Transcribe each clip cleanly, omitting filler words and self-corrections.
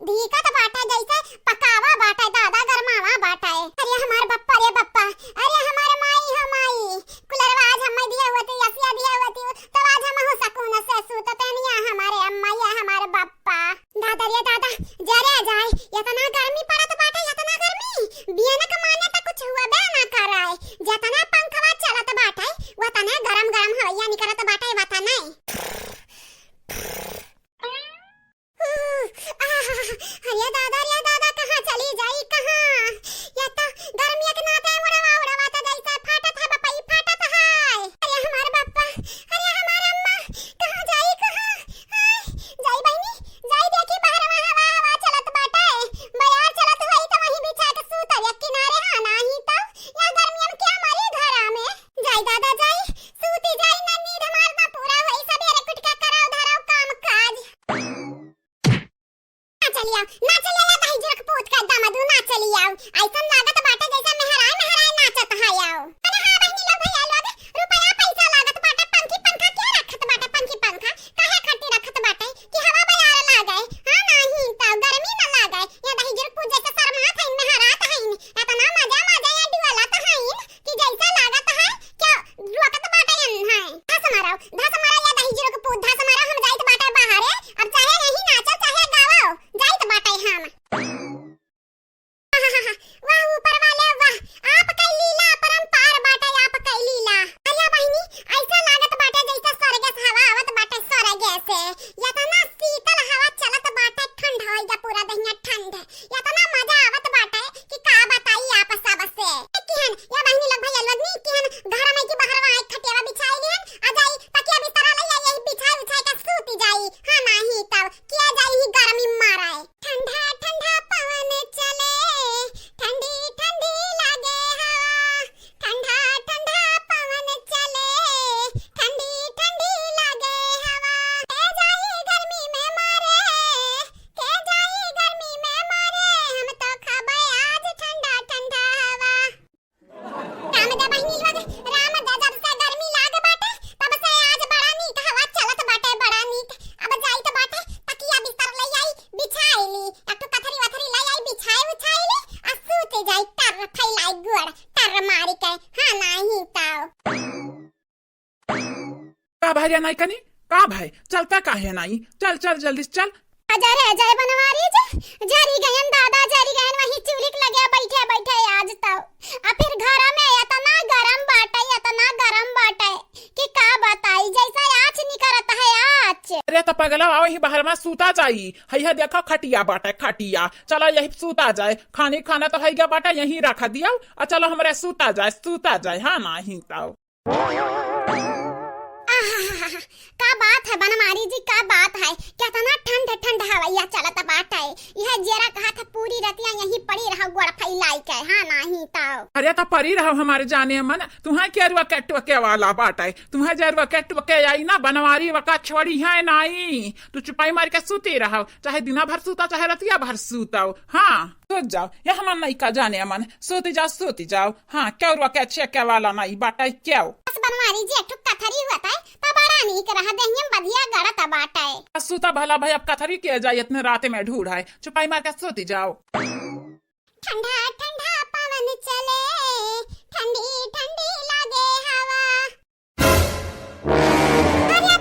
धीकत बाटे जैसे पकावा बाटे दादा गरमावा बाटे। अरे हमार बप्पा रे बप्पा, अरे हमार माई हो माई, कुलरवा आज हम दिया हुआ थी यसिया दिया हुआ थी तो आज हम हो सकून से सूतते नहीं हमारे अम्मा या हमारे बप्पा। दादा रे दादा जरे जाए इतना गर्मी पड़त बाटे, इतना गर्मी बियाना कमाने तक कुछ हुआ बे ना कराए। जितना पंखवा चलत बाटे वतना गरम गरम हवा निकलत बाटे वतना अरे दादा कहाँ चली जाई कहाँ? या तो गर्मी के नाते उड़वा तो जैसे फाटत है बप्पा फाटत है। अरे हमारे बप्पा, अरे हमारे अम्मा कहाँ जाई कहाँ? जाई बहनी जाई देखी बाहर में हवा चलत बाटे, बाजार चलत होई तो वहीं बिछा के सूत या किनारे हा नहीं तो या गर्मी में क्या मरी घरा में। जाई दादा जाई सूती जाई ना नींद हमार ना पूरा होई सबेरे कुट के कराओ धराओ काम काज। ना चलिया भाई जरक पूत का दामादू ना चलिया ऐसन लागत बाटे जैसे मेहराय नाचत हायाओ। अरे हां बहनी लोग भैया लोग रुपया पैसा लागत बाटे पंखी पंखा क्या रखत बाटे पंखी पंखा काहे खट्टी रखत बाटे कि हवा बयार लागे। हां नहीं तो गर्मी ना लागे या दही जरक पूत जैसे शर्मा थइन मेहरात हइन इतना मजा या डुआला त हइन कि जैसा लागत है क्या रुकत बाटे यन है। धस मारो या दही जरक पूत धस मारो हम जाइत बाटे बाहर अब चाहे नहीं नाचो चाहे गाओ जाइत बाटे हम। वाह ऊपर वाले वाह आप कई लीला परंपार बाटे आप कई लीला। अरे बहनी ऐसा लागत बाटे जैसे स्वर्ग से हवा आवत बाटे स्वर्ग से इतना शीतल हवा चलत बाटे ठंड हो जा पूरा दहिया ठंड इतना मजा आवत बाटे कि का बताई आप सब से। केहन या बहनी लोग भैया लोग नी केहन घर में की बाहर वहां खटियावा बिछाई लेन आ जाई तकिया बिस्तर ले यही बिछाई के सूती जाई। हां नहीं तब किया जाई ही गर्मी माराए ठंडा ठंडा पवन चले ठंडी ठंडी लागे हवा ठंडा ठंडा पवन चले ठंडी ठंडी लागे हवा के जाई गर्मी में मारे हम तो खाबे आज ठंडा ठंडा हवा। रामदा बहनी लोग रामदा जब से गर्मी लागे बाटे तब से आज बड़ा नीक हवा चलत बाटे बड़ा नीक। अब जाई तो बाटे तकिया बिस्तर ले आई बिछाई ली एक तो कथरी वथरी ले आई बिछाई उछाई ली आ सूते जाई टर फैलाई गुड़ टर मारी के। हां नहीं ताओ का भाई नहीं कनी का भाई चलता काहे नहीं चल चल जल्दी चल। अजरे जय बनवारी जरी गयन दादा जरी गयन वही चूलिक लगे बैठे आज तो आ फिर घर में इतना गरम बाटे कि का बताई जैसा आँच निकलत है आँच। अरे तो पगला आओ ही बाहर में सूता जाई हैया देखो खटिया बाटे खटिया चलो यही सूता जाए खाना तो हैया बाटे यही रखा दिया और चलो हमरे सूता जाए। हाँ नहीं तो का बात है बनमारी जी का बात है कितना ठंड हवैया चलत बाटे यह जेरा कहा था पूरी रतिया यही पड़ी रहो गोड़ फैलाई के। हां नहीं तो अरे तो परी रहो हमारे जाने मन तुम्हें क्या रुआ के वाला बाटे तुम्हें जरुआ के आई ना बनवारी वका छोड़ी है नहीं तू चुपाई मार के सूती रहो चाहे दिना भर सूता चाहे रतिया भर सूताओ। हाँ सोच जाओ ये हमार नहीं का जाने मन सूती जाओ। हाँ क्या रुआ के वाला नहीं बाटे क्यों बनवारी जी एक कथरी हुआ था बड़ा नीक रहा दहियम बढ़िया गड़त बाटे। सूता भला भाई अब कथरी किया जाए इतने रात में ढूंढ है चुपाई मार के सोती जाओ। ठंडा ठंडा पवन चले ठंडी ठंडी लागे हवा। अरे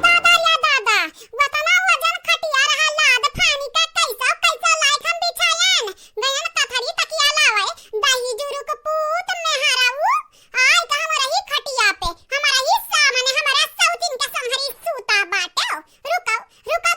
दादा वतना वजन खटिया रहा लाद फानी का कैसा लाइक हम बिछायन गयन कथरी तकिया लावे दही जुरु को पूत में हराऊ आय का हमरा ही खटिया पे हमारा ही सामने हमारा सौतिन के संहरी सूता बाटे। रुकाओ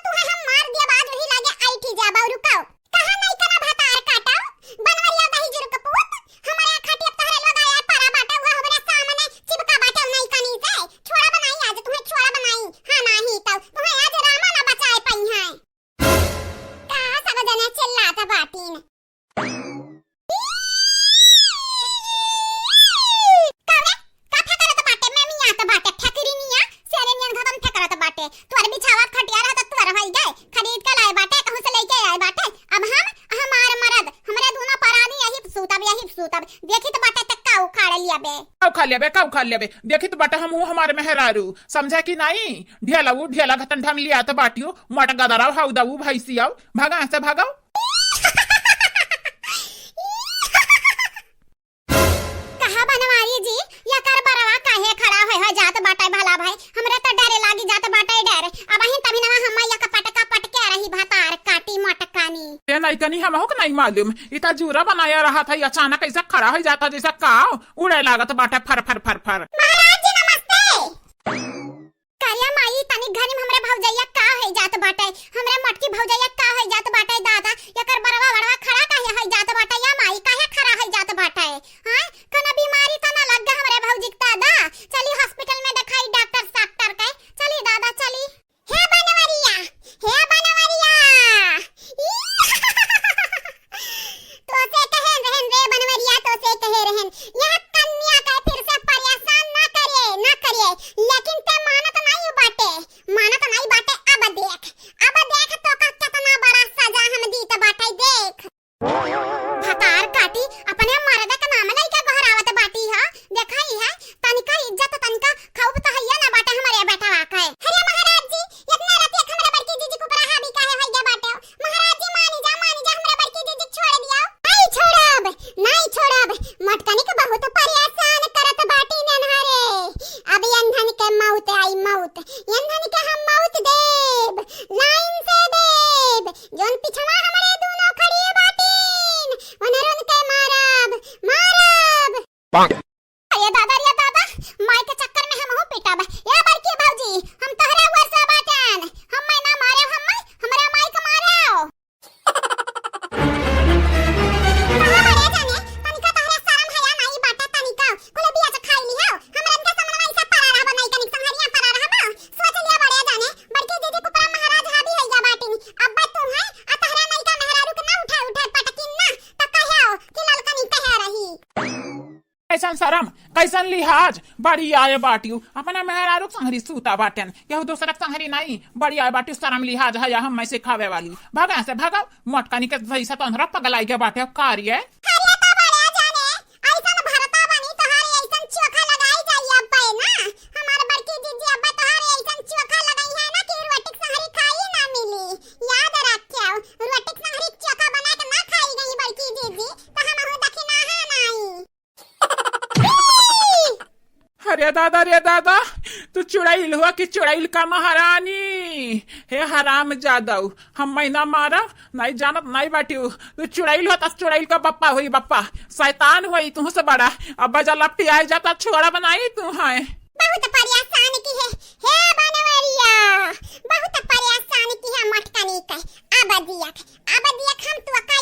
तू हम मार दिया बाद वही लागे आईटी जाबाऊ रुकाओ कहां नहीं करा भतार काटाओ बनवरिया दही जुरु को पूत हमारा खटिया तहरे लोग आया पारा बाटे वो हमारे सामने चिपका बाटे नहीं कनी से छोड़ा बनाई आज तुम्हें छोड़ा बनाई। हां नहीं तो तुम्हें आज रामा ना बचाए पई है का सब जने चिल्लाता बाटीन। तोर बिछावा खटिया रहा तो तोर होई गए खरीद के लाए बाटे कहूं से लेके आए बाटे। अब हम हमार मरद हमरे दोनों परानी यही सूतब देखी तो बाटे तक्का उखाड़ लिया बे देखी तो बाटे हम हमारे मेहरारू समझा कि नहीं ढेला घतन ढम लिया तो बाटियो मोटा गदराव हाउ दाऊ भैंसियाओ भागा से भागाओ। बानी। ये नहीं कनी हम हो नहीं मालूम, इतना जूरा बनाया रहा था, अचानक ऐसा खड़ा हो जाता जैसा काव उड़े लागत बाटे फर फर फर फर। महाराज जी नमस्ते। करिया माई तनी घर में हमरे भौजैया का है जात बाटे, हमरे मटकी भौजैया का है जात बाटे दादा, एकर बरवा बड़वा खड़ा काहे है जात बाटे या माई काहे खड़ा है जात बाटे? हां कना बीमारी त ना लग गए हमरे भौजी के दादा, चली हॉस्पिटल में दिखाई डॉक्टर साक्टर के, चली दादा चली। हे बनवरिया, हे बनवरिया तो से कहे रहन रे बनवरिया, तो से कहे रहन यह कन्या का फिर से परेशान ना करिए, लेकिन ते मानत नहीं बाटे, मानत नहीं बाटे। अब देख तो का कितना बड़ा सजा हम दीत बाटे, देख भतार काटी अपने मर्द के नाम लइका गहरावत बाटी है, देखाई है तनिका इज्जत तनिका खौफ त हैया ना बाटे हमरे बेटा वाका है। अरे महाराज जी इतना रात एक हमरे बड़की जीजी को बड़ा हावी काहे है बाटे? महाराज जी मानी जा हमरे बड़की जीजी छोड़ दिया। नहीं छोड़ब मटकनी के बहुत परेशान करत बाटी ननहरे। अब यंधन के मौत आई मौत, यंधन के हम मौत देब, लाइन से देब, जोन पिछवा हमरे दोनों खड़ी बाटीन उनरन के मारब। ये दादा माई के चक्कर में हम हो पिटब। ये बड़की भौजी हम तहरा वर्षा बाटन, हम मैं ना मारे, हम हमरा माई के मारो। कैसन शरम कैसन लिहाज, बड़ी आए बाटियो अपना मेहरारू संहरी सूता बाटन, यह दूसरा संहरी नहीं, बड़ी आए बाटी शरम लिहाज है हम में से खावे वाली। भगा से भगा मटकानी के भैसा तंहरा पगलाई के बाटे कार्य। रे दादा तू चुड़ैल हुआ कि चुड़ैल का महारानी? हे हराम जादव हम महीना मारा नहीं जानत नहीं बाटी, तू चुड़ैल हो तो चुड़ैल का बप्पा हुई, बप्पा शैतान हुई तू से बड़ा। अब बजा लपटी आई जाता छोड़ा बनाई तू है। बहुत परेशान की है हे बनवरिया, बहुत परेशान की है मटकनी के। अब दिया हम तू का